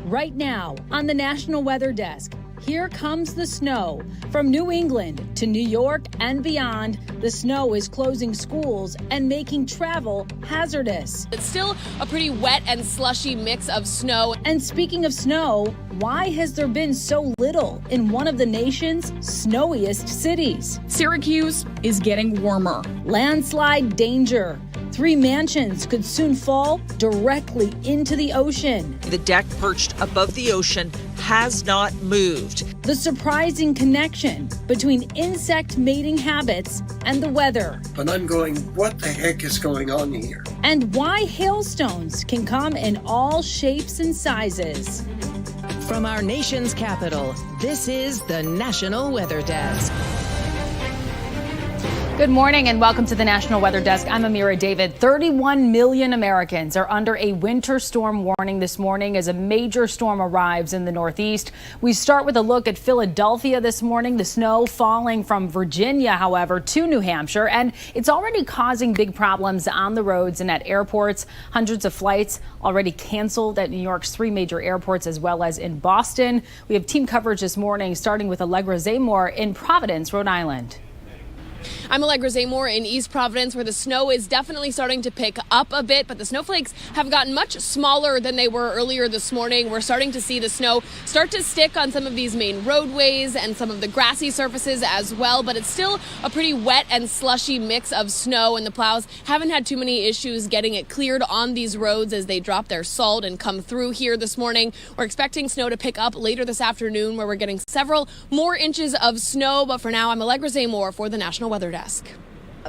Right now on the National Weather Desk, here comes the snow. From New England to New York and beyond, the snow is closing schools and making travel hazardous. It's still a pretty wet and slushy mix of snow. And speaking of snow, why has there been so little in one of the nation's snowiest cities? Syracuse is getting warmer. Landslide danger. 3 mansions could soon fall directly into the ocean. The deck perched above the ocean has not moved. The surprising connection between insect mating habits and the weather. And I'm going, what the heck is going on here? And why hailstones can come in all shapes and sizes. From our nation's capital, this is the National Weather Desk. Good morning and welcome to the National Weather Desk. I'm Amira David. 31 million Americans are under a winter storm warning this morning as a major storm arrives in the Northeast. We start with a look at Philadelphia this morning. The snow falling from Virginia, however, to New Hampshire, and it's already causing big problems on the roads and at airports. Hundreds of flights already canceled at New York's 3 major airports as well as in Boston. We have team coverage this morning, starting with Allegra Zaymore in Providence, Rhode Island. I'm Allegra Zaymore in East Providence, where the snow is definitely starting to pick up a bit, but the snowflakes have gotten much smaller than they were earlier this morning. We're starting to see the snow start to stick on some of these main roadways and some of the grassy surfaces as well, but it's still a pretty wet and slushy mix of snow, and the plows haven't had too many issues getting it cleared on these roads as they drop their salt and come through here this morning. We're expecting snow to pick up later this afternoon, where we're getting several more inches of snow, but for now, I'm Allegra Zaymore for the National Weather Desk.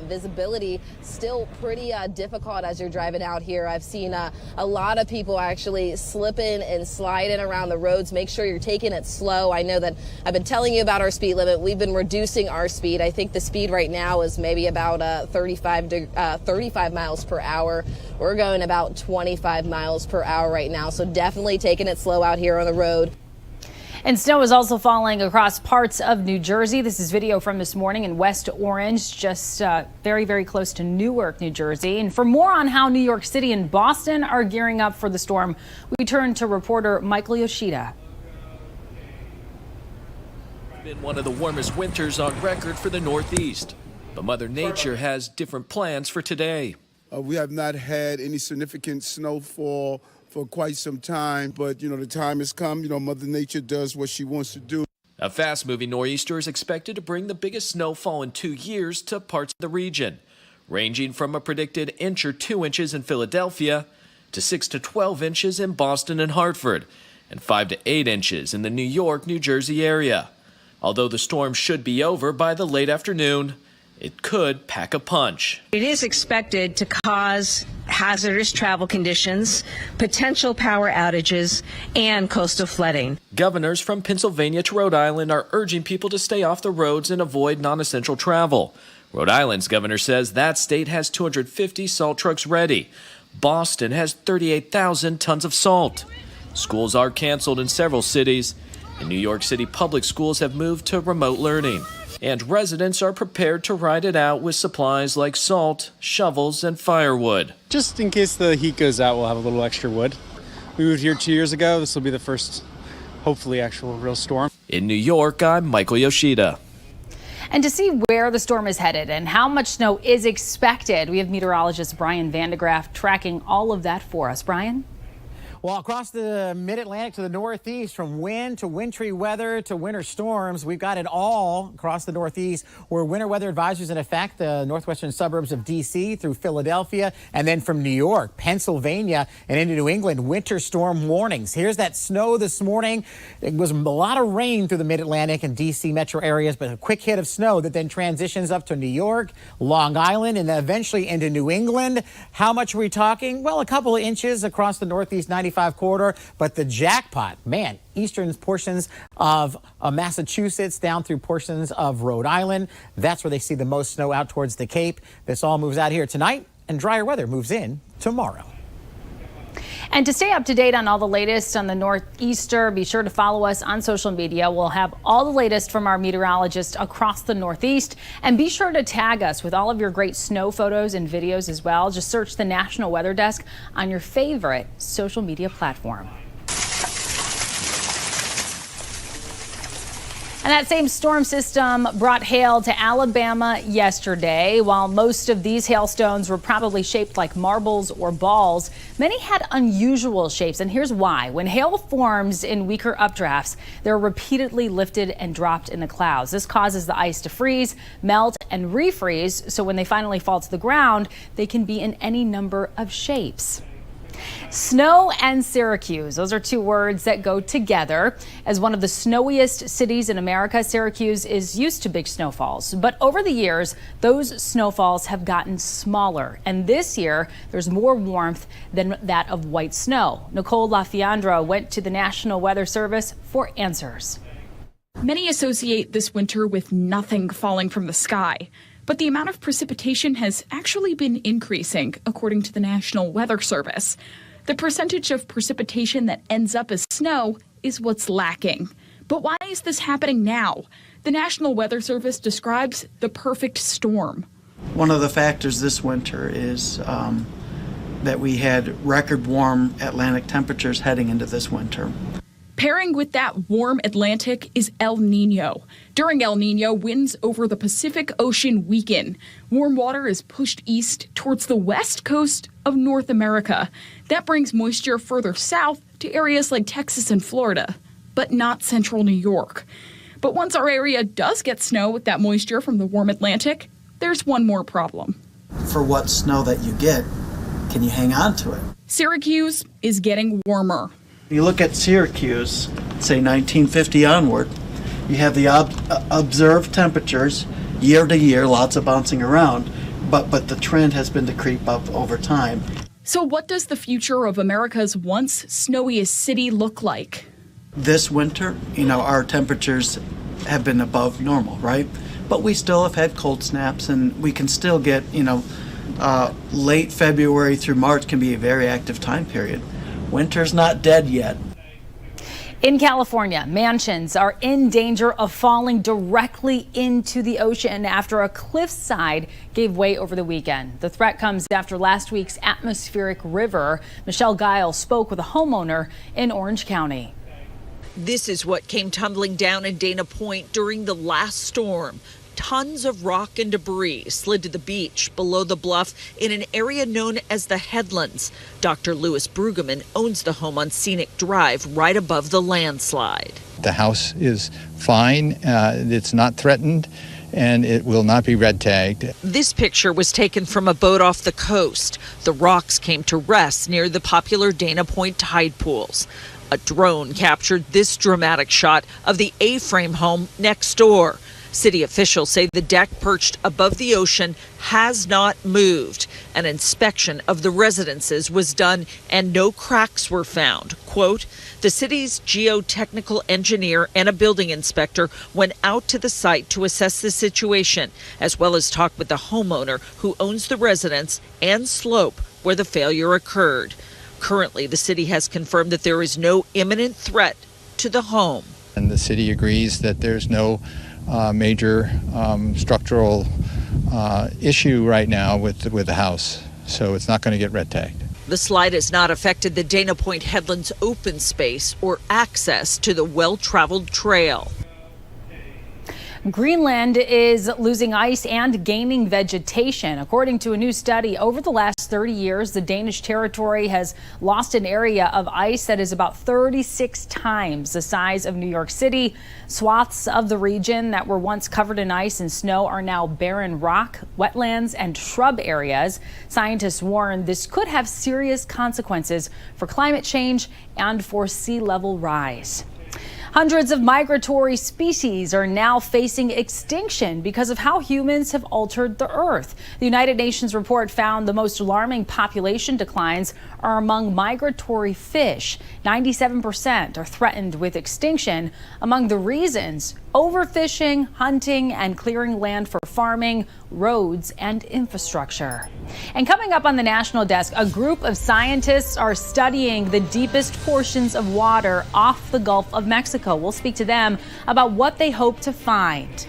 Visibility still pretty difficult as you're driving out here. I've seen a lot of people actually slipping and sliding around the roads. Make sure you're taking it slow. I know that I've been telling you about our speed limit. We've been reducing our speed. I think the speed right now is maybe about 35 miles per hour. We're going about 25 miles per hour right now. So definitely taking it slow out here on the road. And snow is also falling across parts of New Jersey. This is video from this morning in West Orange, just very, very close to Newark, New Jersey. And for more on how New York City and Boston are gearing up for the storm, we turn to reporter Michael Yoshida. It's been one of the warmest winters on record for the Northeast, but Mother Nature has different plans for today. We have not had any significant snowfall for quite some time, but the time has come. Mother Nature does what she wants to do. A fast-moving nor'easter is expected to bring the biggest snowfall in 2 years to parts of the region, ranging from a predicted inch or 2 inches in Philadelphia to 6 to 12 inches in Boston and Hartford, and 5 to 8 inches in the New York, New Jersey area. Although the storm should be over by the late afternoon, it could pack a punch. It is expected to cause hazardous travel conditions, potential power outages, and coastal flooding. Governors from Pennsylvania to Rhode Island are urging people to stay off the roads and avoid non-essential travel. Rhode Island's governor says that state has 250 salt trucks ready. Boston has 38,000 tons of salt. Schools are canceled in several cities, and New York City public schools have moved to remote learning. And residents are prepared to ride it out with supplies like salt, shovels, and firewood. Just in case the heat goes out, we'll have a little extra wood. We moved here 2 years ago. This will be the first, hopefully, actual real storm. In New York, I'm Michael Yoshida. And to see where the storm is headed and how much snow is expected, we have meteorologist Brian Vandegraff tracking all of that for us. Brian? Well, across the mid-Atlantic to the Northeast, from wind to wintry weather to winter storms, we've got it all across the Northeast, where winter weather advisories in effect, the northwestern suburbs of D.C. through Philadelphia, and then from New York, Pennsylvania, and into New England, winter storm warnings. Here's that snow this morning. It was a lot of rain through the mid-Atlantic and D.C. metro areas, but a quick hit of snow that then transitions up to New York, Long Island, and eventually into New England. How much are we talking? Well, a couple of inches across the Northeast 95 corridor, but the jackpot, man, eastern portions of Massachusetts down through portions of Rhode Island. That's where they see the most snow out towards the Cape. This all moves out here tonight, and drier weather moves in tomorrow. And to stay up to date on all the latest on the Northeaster, be sure to follow us on social media. We'll have all the latest from our meteorologists across the Northeast. And be sure to tag us with all of your great snow photos and videos as well. Just search the National Weather Desk on your favorite social media platform. And that same storm system brought hail to Alabama yesterday. While most of these hailstones were probably shaped like marbles or balls, many had unusual shapes. And here's why. When hail forms in weaker updrafts, they're repeatedly lifted and dropped in the clouds. This causes the ice to freeze, melt, and refreeze. So when they finally fall to the ground, they can be in any number of shapes. Snow and Syracuse, those are two words that go together. As one of the snowiest cities in America, Syracuse is used to big snowfalls. But over the years, those snowfalls have gotten smaller. And this year, there's more warmth than that of white snow. Nicole LaFiandra went to the National Weather Service for answers. Many associate this winter with nothing falling from the sky. But the amount of precipitation has actually been increasing, according to the National Weather Service. The percentage of precipitation that ends up as snow is what's lacking. But why is this happening now? The National Weather Service describes the perfect storm. One of the factors this winter is that we had record warm Atlantic temperatures heading into this winter. Pairing with that warm Atlantic is El Nino. During El Nino, winds over the Pacific Ocean weaken. Warm water is pushed east towards the west coast of North America. That brings moisture further south to areas like Texas and Florida, but not central New York. But once our area does get snow with that moisture from the warm Atlantic, there's one more problem. For what snow that you get, can you hang on to it? Syracuse is getting warmer. You look at Syracuse, say 1950 onward, you have the observed temperatures year to year, lots of bouncing around, but the trend has been to creep up over time. So what does the future of America's once snowiest city look like? This winter, our temperatures have been above normal, right? But we still have had cold snaps, and we can still get, late February through March can be a very active time period. Winter's not dead yet. In California, mansions are in danger of falling directly into the ocean after a cliffside gave way over the weekend. The threat comes after last week's atmospheric river. Michelle Giles spoke with a homeowner in Orange County. This is what came tumbling down in Dana Point during the last storm. Tons of rock and debris slid to the beach below the bluff in an area known as the Headlands. Dr. Louis Brueggemann owns the home on Scenic Drive right above the landslide. The house is fine. It's not threatened, and it will not be red tagged. This picture was taken from a boat off the coast. The rocks came to rest near the popular Dana Point tide pools. A drone captured this dramatic shot of the A-frame home next door. City officials say the deck perched above the ocean has not moved. An inspection of the residences was done and no cracks were found. Quote, the city's geotechnical engineer and a building inspector went out to the site to assess the situation, as well as talk with the homeowner who owns the residence and slope where the failure occurred. Currently, the city has confirmed that there is no imminent threat to the home. And the city agrees that there's no major structural issue right now with the house, so it's not going to get red tagged. The slide has not affected the Dana Point Headlands open space or access to the well-traveled trail. Greenland is losing ice and gaining vegetation. According to a new study, over the last 30 years, the Danish territory has lost an area of ice that is about 36 times the size of New York City. Swaths of the region that were once covered in ice and snow are now barren rock, wetlands, and shrub areas. Scientists warn this could have serious consequences for climate change and for sea level rise. Hundreds of migratory species are now facing extinction because of how humans have altered the earth. The United Nations report found the most alarming population declines are among migratory fish. 97% are threatened with extinction. Among the reasons, overfishing, hunting, and clearing land for farming, roads, and infrastructure. And coming up on the National Desk, a group of scientists are studying the deepest portions of water off the Gulf of Mexico. We'll speak to them about what they hope to find.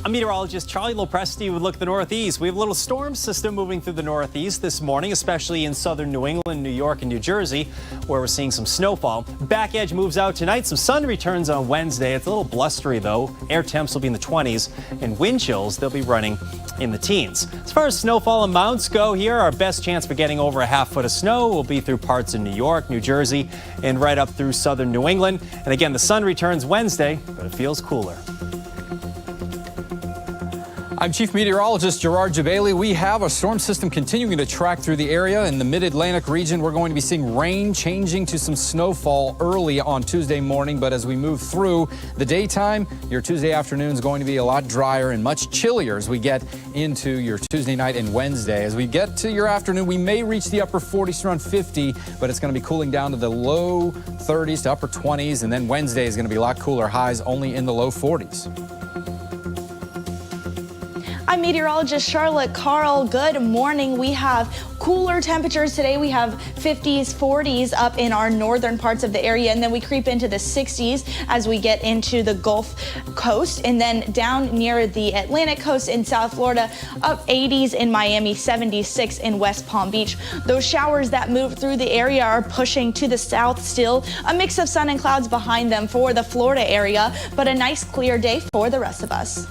I'm meteorologist Charlie Lopresti with a look at the Northeast. We have a little storm system moving through the Northeast this morning, especially in southern New England, New York, and New Jersey, where we're seeing some snowfall. Back edge moves out tonight. Some sun returns on Wednesday. It's a little blustery, though. Air temps will be in the 20s, and wind chills, they'll be running in the teens. As far as snowfall amounts go here, our best chance for getting over a half foot of snow will be through parts of New York, New Jersey, and right up through southern New England. And again, the sun returns Wednesday, but it feels cooler. I'm Chief Meteorologist Gerard Jabali. We have a storm system continuing to track through the area. In the mid-Atlantic region, we're going to be seeing rain changing to some snowfall early on Tuesday morning. But as we move through the daytime, your Tuesday afternoon is going to be a lot drier and much chillier as we get into your Tuesday night and Wednesday. As we get to your afternoon, we may reach the upper 40s around 50, but it's going to be cooling down to the low 30s to upper 20s. And then Wednesday is going to be a lot cooler, highs only in the low 40s. I'm meteorologist Charlotte Carl. Good morning. We have cooler temperatures today. We have 50s, 40s up in our northern parts of the area, and then we creep into the 60s as we get into the Gulf Coast, and then down near the Atlantic coast in South Florida, up 80s in Miami, 76 in West Palm Beach. Those showers that move through the area are pushing to the south still. A mix of sun and clouds behind them for the Florida area, but a nice clear day for the rest of us.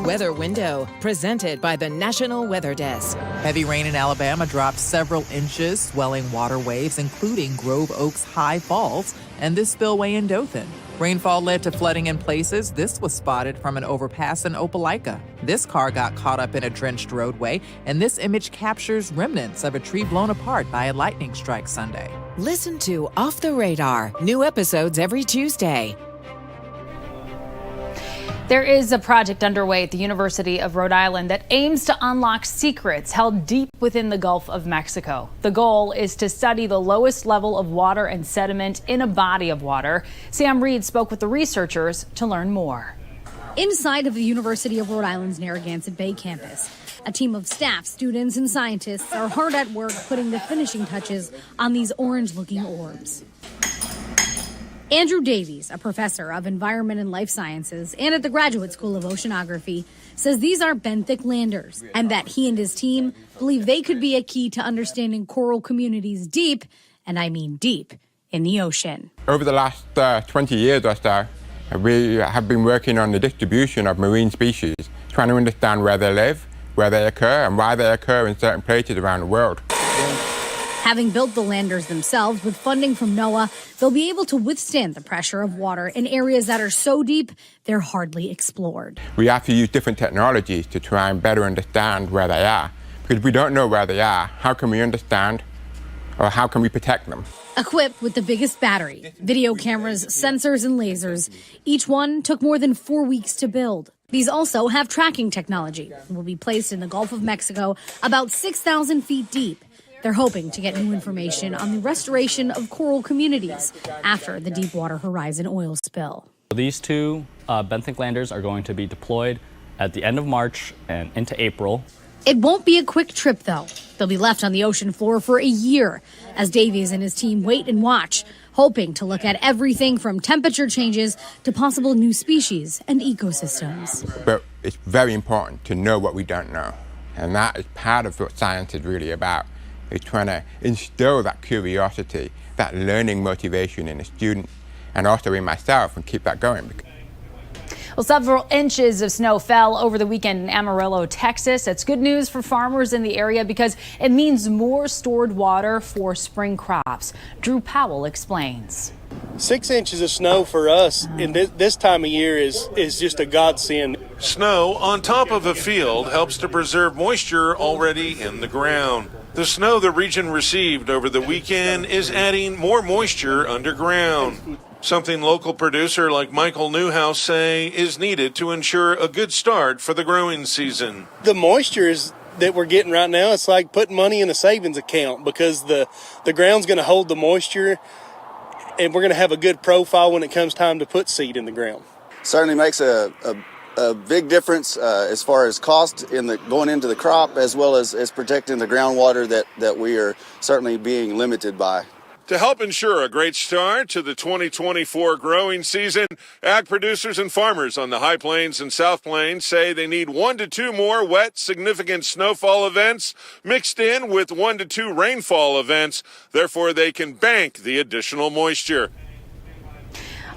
Weather Window, presented by the National Weather Desk. Heavy rain in Alabama dropped several inches, swelling water waves, including Grove Oaks High Falls and this spillway in Dothan. Rainfall led to flooding in places. This was spotted from an overpass in Opelika. This car got caught up in a drenched roadway, and this image captures remnants of a tree blown apart by a lightning strike Sunday. Listen to Off the Radar, new episodes every Tuesday. There is a project underway at the University of Rhode Island that aims to unlock secrets held deep within the Gulf of Mexico. The goal is to study the lowest level of water and sediment in a body of water. Sam Reed spoke with the researchers to learn more. Inside of the University of Rhode Island's Narragansett Bay campus, a team of staff, students, and scientists are hard at work putting the finishing touches on these orange-looking orbs. Andrew Davies, a professor of environment and life sciences and at the Graduate School of Oceanography, says these are benthic landers and that he and his team believe they could be a key to understanding coral communities deep, and I mean deep, in the ocean. Over the last 20 years or so, we have been working on the distribution of marine species, trying to understand where they live, where they occur, and why they occur in certain places around the world. Having built the landers themselves with funding from NOAA, they'll be able to withstand the pressure of water in areas that are so deep they're hardly explored. We have to use different technologies to try and better understand where they are. Because if we don't know where they are, how can we understand or how can we protect them? Equipped with the biggest battery, video cameras, sensors, and lasers, each one took more than 4 weeks to build. These also have tracking technology and will be placed in the Gulf of Mexico about 6,000 feet deep. They're hoping to get new information on the restoration of coral communities after the Deepwater Horizon oil spill. These two benthic landers are going to be deployed at the end of March and into April. It won't be a quick trip, though. They'll be left on the ocean floor for a year as Davies and his team wait and watch, hoping to look at everything from temperature changes to possible new species and ecosystems. But it's very important to know what we don't know. And that is part of what science is really about. It's trying to instill that curiosity, that learning motivation in a student, and also in myself, and keep that going. Well, several inches of snow fell over the weekend in Amarillo, Texas. That's good news for farmers in the area because it means more stored water for spring crops. Drew Powell explains. 6 inches of snow for us in this time of year is just a godsend. Snow on top of a field helps to preserve moisture already in the ground. The snow the region received over the weekend is adding more moisture underground. Something local producer like Michael Newhouse say is needed to ensure a good start for the growing season. The moisture that we're getting right now, it's like putting money in a savings account because the ground's going to hold the moisture and we're going to have a good profile when it comes time to put seed in the ground. Certainly makes a big difference as far as cost in going into the crop, as well as protecting the groundwater that we are certainly being limited by. To help ensure a great start to the 2024 growing season, ag producers and farmers on the High Plains and South Plains say they need 1 to 2 more wet, significant snowfall events mixed in with 1 to 2 rainfall events. Therefore, they can bank the additional moisture.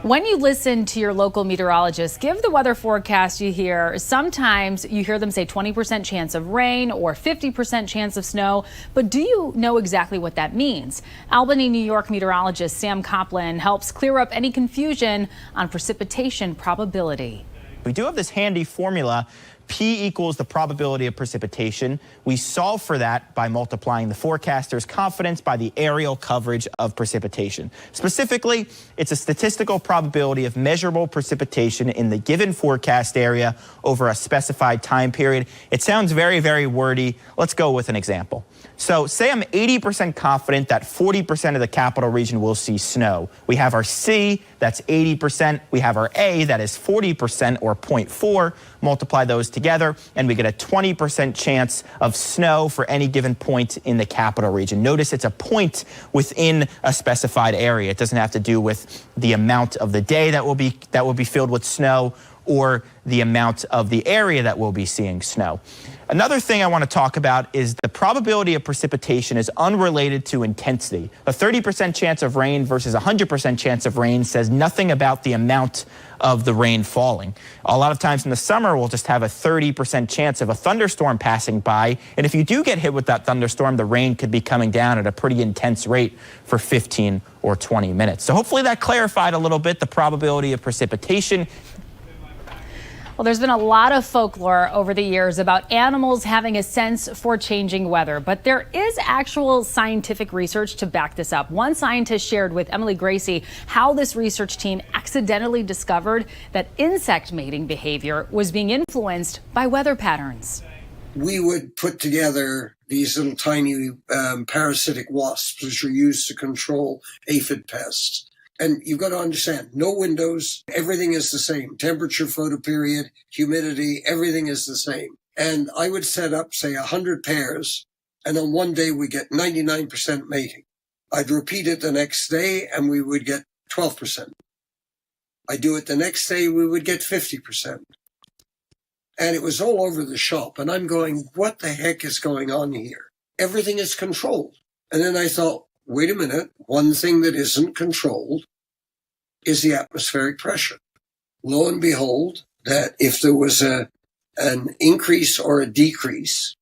When you listen to your local meteorologist give the weather forecast you hear, sometimes you hear them say 20% chance of rain or 50% chance of snow. But do you know exactly what that means? Albany, New York meteorologist Sam Coplin helps clear up any confusion on precipitation probability. We do have this handy formula. P equals the probability of precipitation. We solve for that by multiplying the forecaster's confidence by the aerial coverage of precipitation. Specifically, it's a statistical probability of measurable precipitation in the given forecast area over a specified time period. It sounds very, very wordy. Let's go with an example. So say I'm 80% confident that 40% of the capital region will see snow. We have our C, that's 80%. We have our A, that is 40% or 0.4. Multiply those together, and we get a 20% chance of snow for any given point in the capital region. Notice it's a point within a specified area. It doesn't have to do with the amount of the day that will be filled with snow or the amount of the area that we'll be seeing snow. Another thing I want to talk about is the probability of precipitation is unrelated to intensity. A 30% chance of rain versus a 100% chance of rain says nothing about the amount of the rain falling. A lot of times in the summer, we'll just have a 30% chance of a thunderstorm passing by. And if you do get hit with that thunderstorm, the rain could be coming down at a pretty intense rate for 15 or 20 minutes. So hopefully that clarified a little bit the probability of precipitation. Well, there's been a lot of folklore over the years about animals having a sense for changing weather, but there is actual scientific research to back this up. One scientist shared with Emily Gracie how this research team accidentally discovered that insect mating behavior was being influenced by weather patterns. We would put together these little tiny parasitic wasps, which are used to control aphid pests. And you've got to understand, no windows, everything is the same. Temperature, photoperiod, humidity, everything is the same. And I would set up, say, 100 pairs, and on one day we get 99% mating. I'd repeat it the next day, and we would get 12%. I'd do it the next day, we would get 50%. And it was all over the shop, and I'm going, what the heck is going on here? Everything is controlled. And then I thought, wait a minute, one thing that isn't controlled is the atmospheric pressure. Lo and behold, that if there was an increase or a decrease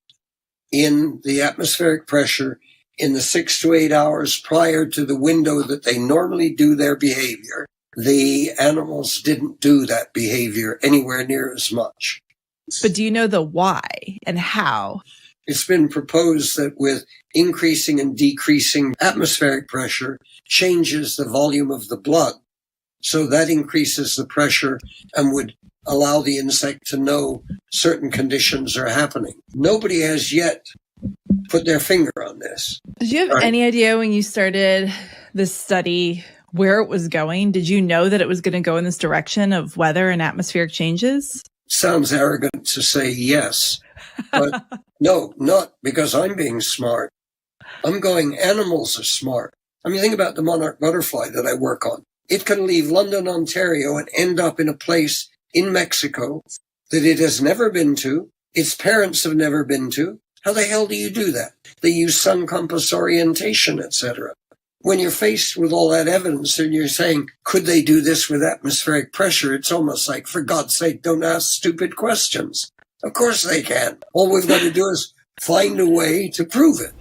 in the atmospheric pressure in the 6 to 8 hours prior to the window that they normally do their behavior, the animals didn't do that behavior anywhere near as much. But do you know the why and how? It's been proposed that with increasing and decreasing atmospheric pressure changes the volume of the blood. So that increases the pressure and would allow the insect to know certain conditions are happening. Nobody has yet put their finger on this. Did you have any idea when you started this study where it was going? Did you know that it was going to go in this direction of weather and atmospheric changes? Sounds arrogant to say yes. But no, not because I'm being smart. I'm going, animals are smart. I mean, think about the monarch butterfly that I work on. It can leave London, Ontario, and end up in a place in Mexico that it has never been to, its parents have never been to. How the hell do you do that? They use sun compass orientation, etc. When you're faced with all that evidence and you're saying, could they do this with atmospheric pressure? It's almost like, for God's sake, don't ask stupid questions. Of course they can. All we've got to do is find a way to prove it.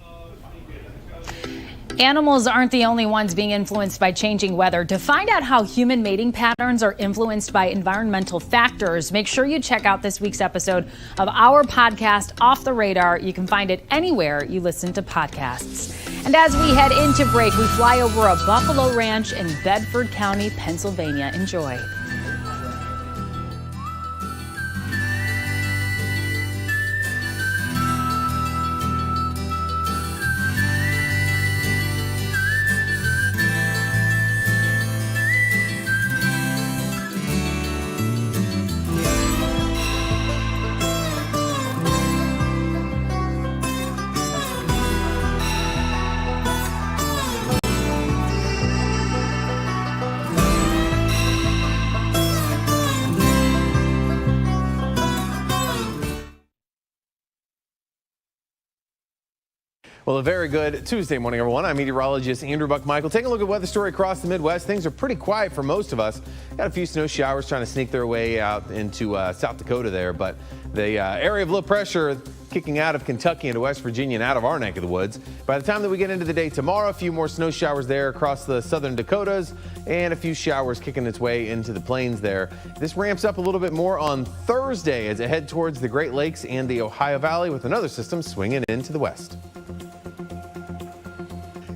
Animals aren't the only ones being influenced by changing weather. To find out how human mating patterns are influenced by environmental factors, make sure you check out this week's episode of our podcast, Off the Radar. You can find it anywhere you listen to podcasts. And as we head into break, we fly over a buffalo ranch in Bedford County, Pennsylvania. Enjoy. Well, a very good Tuesday morning, everyone. I'm meteorologist Andrew Buckmichael. Taking a look at weather story across the Midwest. Things are pretty quiet for most of us. Got a few snow showers trying to sneak their way out into South Dakota there, but the area of low pressure kicking out of Kentucky into West Virginia and out of our neck of the woods. By the time that we get into the day tomorrow, a few more snow showers there across the southern Dakotas and a few showers kicking its way into the plains there. This ramps up a little bit more on Thursday as it heads towards the Great Lakes and the Ohio Valley with another system swinging into the west.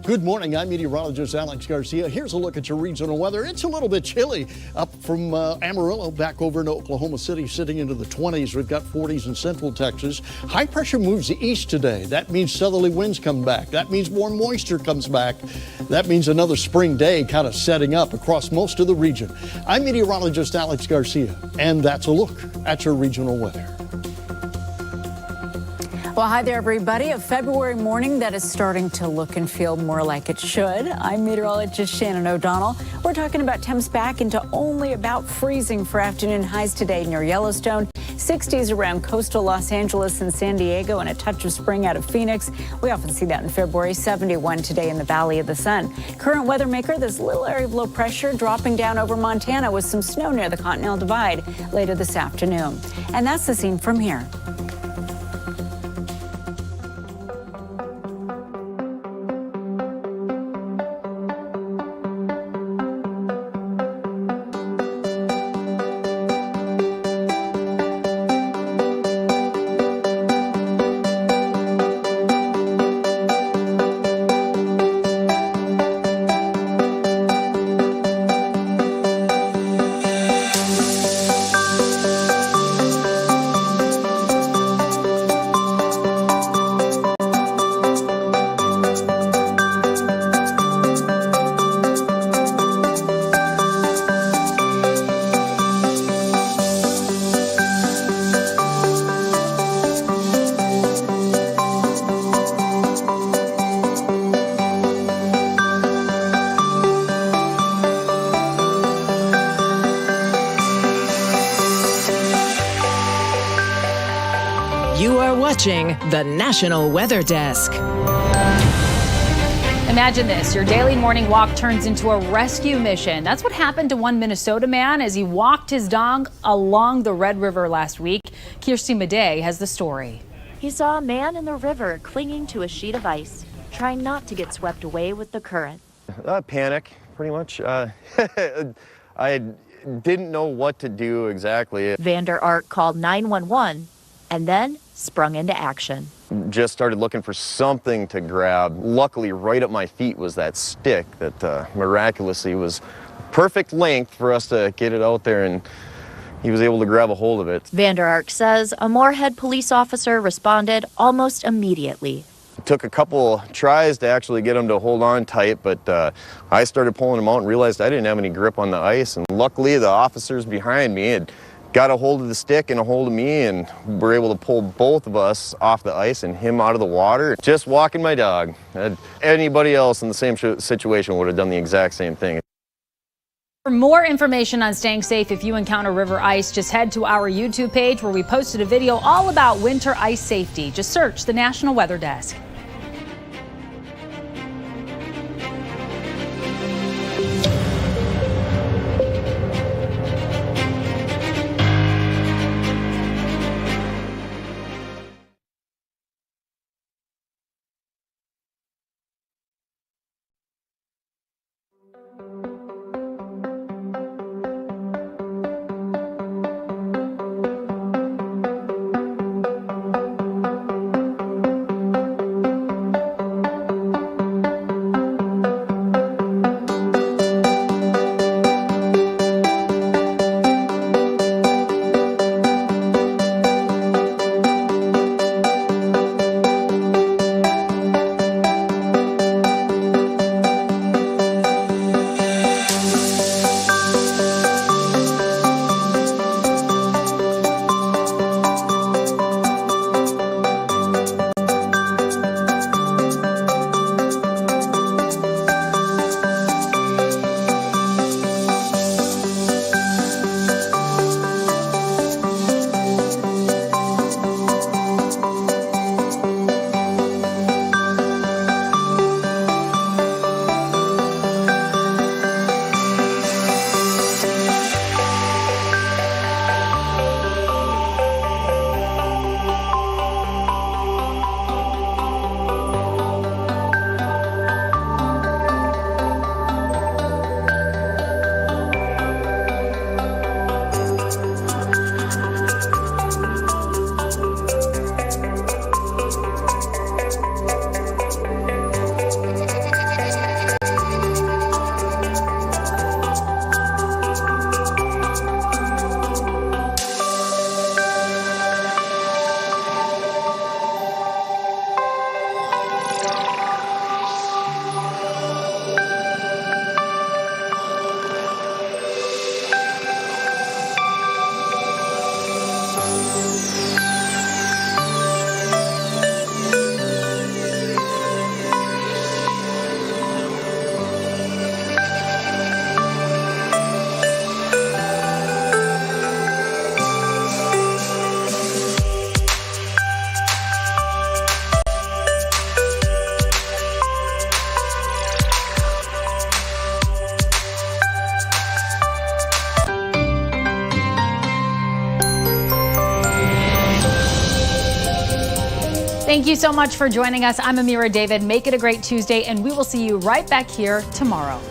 Good morning, I'm meteorologist Alex Garcia. Here's a look at your regional weather. It's a little bit chilly up from Amarillo back over into Oklahoma City, sitting into the 20s. We've got 40s in central Texas. High pressure moves east today. That means southerly winds come back. That means more moisture comes back. That means another spring day kind of setting up across most of the region. I'm meteorologist Alex Garcia, and that's a look at your regional weather. Well, hi there, everybody. A February morning that is starting to look and feel more like it should. I'm meteorologist Shannon O'Donnell. We're talking about temps back into only about freezing for afternoon highs today near Yellowstone. 60s around coastal Los Angeles and San Diego, and a touch of spring out of Phoenix. We often see that in February. 71 today in the Valley of the Sun. Current weather maker, this little area of low pressure dropping down over Montana with some snow near the Continental Divide later this afternoon. And that's the scene from here. The National Weather Desk. Imagine this, your daily morning walk turns into a rescue mission. That's what happened to one Minnesota man as he walked his dog along the Red River last week. Kirsty Madej has the story. He saw a man in the river clinging to a sheet of ice, trying not to get swept away with the current. Panic, pretty much. I didn't know what to do exactly. Vander Ark called 911 and then sprung into action. Just started looking for something to grab. Luckily, right at my feet was that stick that miraculously was perfect length for us to get it out there, and he was able to grab a hold of it. Vander Ark says a Moorhead police officer responded almost immediately. It took a couple tries to actually get him to hold on tight, but I started pulling him out and realized I didn't have any grip on the ice, and luckily the officers behind me had got a hold of the stick and a hold of me, and were able to pull both of us off the ice and him out of the water. Just walking my dog. Anybody else in the same situation would have done the exact same thing. For more information on staying safe if you encounter river ice, just head to our YouTube page where we posted a video all about winter ice safety. Just search the National Weather Desk. Thank you so much for joining us. I'm Amira David. Make it a great Tuesday, and we will see you right back here tomorrow.